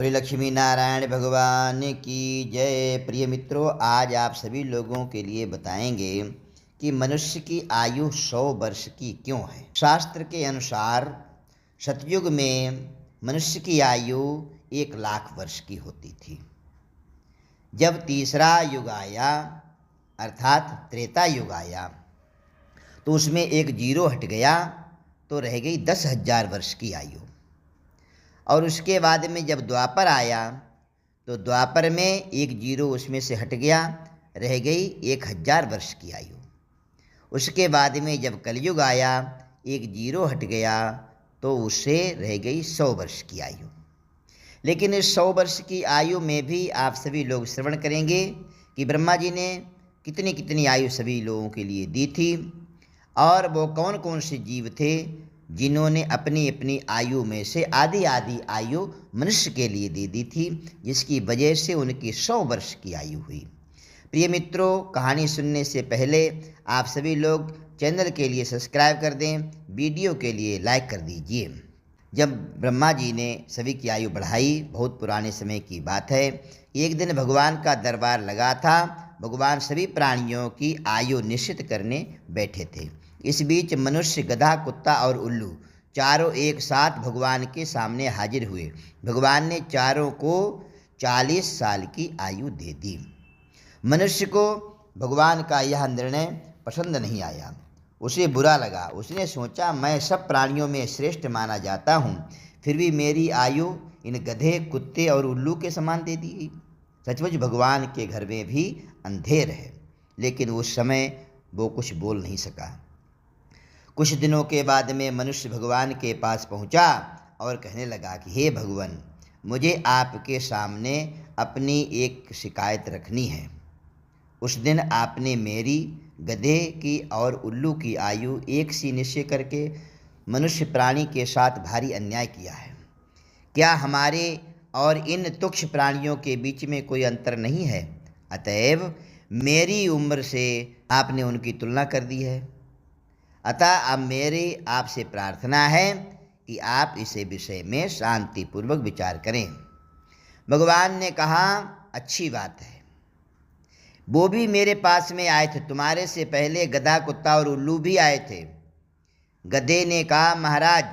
श्री लक्ष्मी नारायण भगवान की जय। प्रिय मित्रों, आज आप सभी लोगों के लिए बताएंगे कि मनुष्य की आयु 100 वर्ष की क्यों है। शास्त्र के अनुसार सतयुग में मनुष्य की आयु 1,00,000 वर्ष की होती थी। जब तीसरा युग आया अर्थात त्रेता युग आया तो उसमें एक जीरो हट गया तो रह गई 10,000 वर्ष की आयु। और उसके बाद में जब द्वापर आया तो द्वापर में एक जीरो उसमें से हट गया, रह गई 1,000 वर्ष की आयु। उसके बाद में जब कलयुग आया एक जीरो हट गया तो उससे रह गई 100 वर्ष की आयु। लेकिन इस 100 वर्ष की आयु में भी आप सभी लोग श्रवण करेंगे कि ब्रह्मा जी ने कितनी कितनी आयु सभी लोगों के लिए दी थी, और वो कौन कौन से जीव थे जिन्होंने अपनी अपनी आयु में से आधी आधी आयु मनुष्य के लिए दे दी थी, जिसकी वजह से उनकी 100 वर्ष की आयु हुई। प्रिय मित्रों, कहानी सुनने से पहले आप सभी लोग चैनल के लिए सब्सक्राइब कर दें, वीडियो के लिए लाइक कर दीजिए। जब ब्रह्मा जी ने सभी की आयु बढ़ाई, बहुत पुराने समय की बात है, एक दिन भगवान का दरबार लगा था। भगवान सभी प्राणियों की आयु निश्चित करने बैठे थे। इस बीच मनुष्य, गधा, कुत्ता और उल्लू चारों एक साथ भगवान के सामने हाजिर हुए। भगवान ने चारों को 40 साल की आयु दे दी। मनुष्य को भगवान का यह निर्णय पसंद नहीं आया, उसे बुरा लगा। उसने सोचा, मैं सब प्राणियों में श्रेष्ठ माना जाता हूँ, फिर भी मेरी आयु इन गधे, कुत्ते और उल्लू के समान दे दी गई। सचमुच भगवान के घर में भी अंधेर है। लेकिन उस समय वो कुछ बोल नहीं सका। कुछ दिनों के बाद में मनुष्य भगवान के पास पहुंचा और कहने लगा कि हे भगवान, मुझे आपके सामने अपनी एक शिकायत रखनी है। उस दिन आपने मेरी, गधे की और उल्लू की आयु एक सी निश्चय करके मनुष्य प्राणी के साथ भारी अन्याय किया है। क्या हमारे और इन तुच्छ प्राणियों के बीच में कोई अंतर नहीं है? अतएव मेरी उम्र से आपने उनकी तुलना कर दी है। अतः अब मेरी आपसे प्रार्थना है कि आप इसे विषय में शांतिपूर्वक विचार करें। भगवान ने कहा, अच्छी बात है। वो भी मेरे पास में आए थे, तुम्हारे से पहले गधा, कुत्ता और उल्लू भी आए थे। गधे ने कहा, महाराज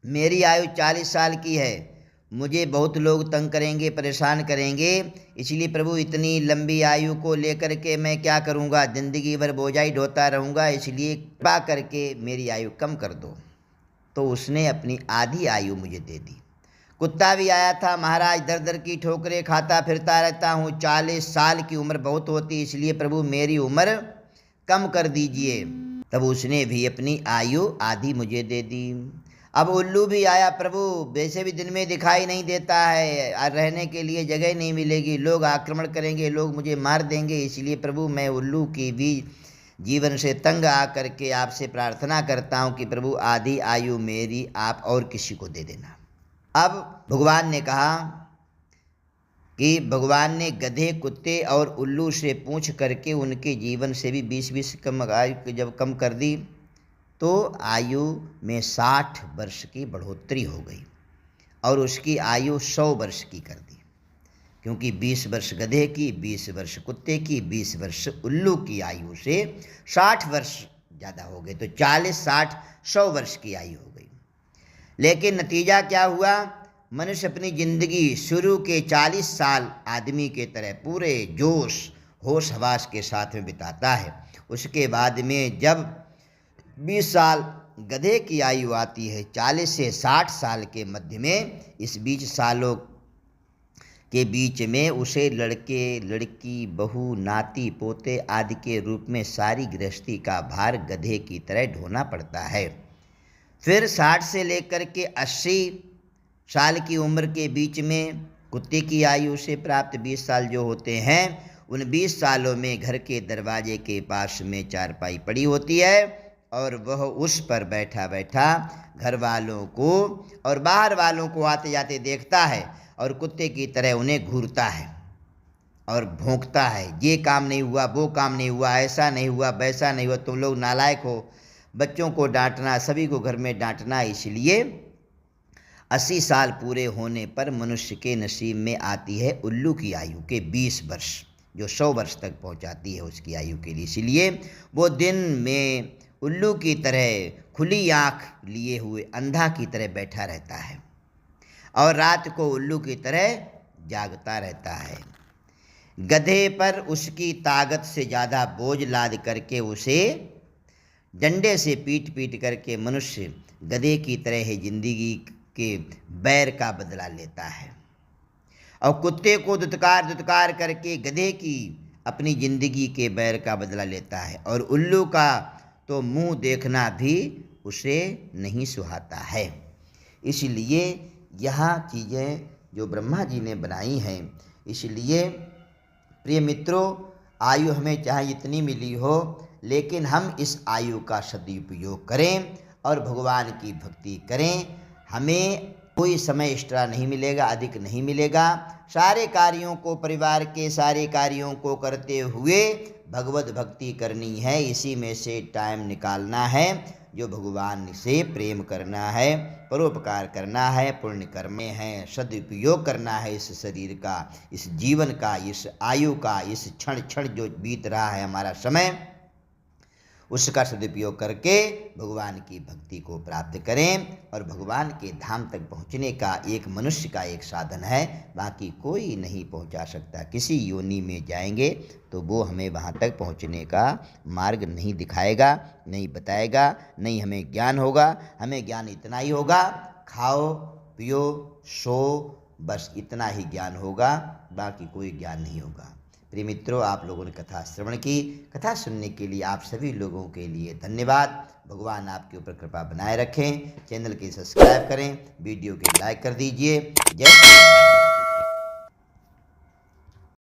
मेरी आयु 40 साल की है, मुझे बहुत लोग तंग करेंगे, परेशान करेंगे, इसलिए प्रभु इतनी लंबी आयु को लेकर के मैं क्या करूँगा, ज़िंदगी भर बोझाई ढोता रहूँगा, इसलिए कृपा करके मेरी आयु कम कर दो। तो उसने अपनी आधी आयु मुझे दे दी। कुत्ता भी आया था, महाराज दर दर की ठोकरें खाता फिरता रहता हूँ, 40 साल की उम्र बहुत होती, इसलिए प्रभु मेरी उम्र कम कर दीजिए। तब उसने भी अपनी आयु आधी मुझे दे दी। अब उल्लू भी आया, प्रभु वैसे भी दिन में दिखाई नहीं देता है, रहने के लिए जगह नहीं मिलेगी, लोग आक्रमण करेंगे, लोग मुझे मार देंगे, इसलिए प्रभु मैं उल्लू की भी जीवन से तंग आकर के आपसे प्रार्थना करता हूँ कि प्रभु आधी आयु मेरी आप और किसी को दे देना। अब भगवान ने कहा कि भगवान ने गधे, कुत्ते और उल्लू से पूछ करके उनके जीवन से भी 20-20 कम आयु जब कम कर दी तो आयु में 60 वर्ष की बढ़ोतरी हो गई और उसकी आयु 100 वर्ष की कर दी। क्योंकि 20 वर्ष गधे की, 20 वर्ष कुत्ते की, 20 वर्ष उल्लू की आयु से 60 वर्ष ज़्यादा हो गए, तो 40, 60, 100 वर्ष की आयु हो गई। लेकिन नतीजा क्या हुआ? मनुष्य अपनी ज़िंदगी शुरू के 40 साल आदमी के तरह पूरे जोश, होश हवास के साथ में बिताता है। उसके बाद में जब 20 साल गधे की आयु आती है, 40 से 60 साल के मध्य में, इस बीच सालों के बीच में उसे लड़के, लड़की, बहू, नाती, पोते आदि के रूप में सारी गृहस्थी का भार गधे की तरह ढोना पड़ता है। फिर 60 से लेकर के 80 साल की उम्र के बीच में कुत्ते की आयु से प्राप्त 20 साल जो होते हैं, उन 20 सालों में घर के दरवाजे के पास में चारपाई पड़ी होती है और वह उस पर बैठा बैठा घर वालों को और बाहर वालों को आते जाते देखता है और कुत्ते की तरह उन्हें घूरता है और भौंकता है, ये काम नहीं हुआ, वो काम नहीं हुआ, ऐसा नहीं हुआ, वैसा नहीं हुआ, तुम लोग नालायक हो। बच्चों को डांटना, सभी को घर में डांटना। इसलिए 80 साल पूरे होने पर मनुष्य के नसीब में आती है उल्लू की आयु के 20 वर्ष, जो 100 वर्ष तक पहुंचाती है उसकी आयु के लिए। इसलिए वो दिन में उल्लू की तरह खुली आँख लिए हुए अंधा की तरह बैठा रहता है और रात को उल्लू की तरह जागता रहता है। गधे पर उसकी ताकत से ज़्यादा बोझ लाद करके उसे डंडे से पीट पीट करके मनुष्य गधे की तरह ही जिंदगी के बैर का बदला लेता है और कुत्ते को दुत्कार दुत्कार करके गधे की अपनी जिंदगी के बैर का बदला लेता है और उल्लू का तो मुंह देखना भी उसे नहीं सुहाता है। इसलिए यह चीज़ें जो ब्रह्मा जी ने बनाई हैं, इसलिए प्रिय मित्रों, आयु हमें चाहे जितनी मिली हो, लेकिन हम इस आयु का सदुपयोग करें और भगवान की भक्ति करें। हमें कोई समय एक्स्ट्रा नहीं मिलेगा, अधिक नहीं मिलेगा। सारे कार्यों को, परिवार के सारे कार्यों को करते हुए भगवत भक्ति करनी है। इसी में से टाइम निकालना है, जो भगवान से प्रेम करना है, परोपकार करना है, पुण्य कर्म है, सदुपयोग करना है इस शरीर का, इस जीवन का, इस आयु का, इस क्षण क्षण जो बीत रहा है हमारा समय, उसका सदुपयोग करके भगवान की भक्ति को प्राप्त करें। और भगवान के धाम तक पहुंचने का एक मनुष्य का एक साधन है, बाकी कोई नहीं पहुंचा सकता। किसी योनि में जाएंगे तो वो हमें वहां तक पहुंचने का मार्ग नहीं दिखाएगा, नहीं बताएगा, नहीं हमें ज्ञान होगा। हमें ज्ञान इतना ही होगा, खाओ पियो सो, बस इतना ही ज्ञान होगा, बाकी कोई ज्ञान नहीं होगा। प्रिय मित्रों, आप लोगों ने कथा श्रवण की। कथा सुनने के लिए आप सभी लोगों के लिए धन्यवाद। भगवान आपके ऊपर कृपा बनाए रखें। चैनल के सब्सक्राइब करें, वीडियो के लाइक कर दीजिए। जय श्री राम।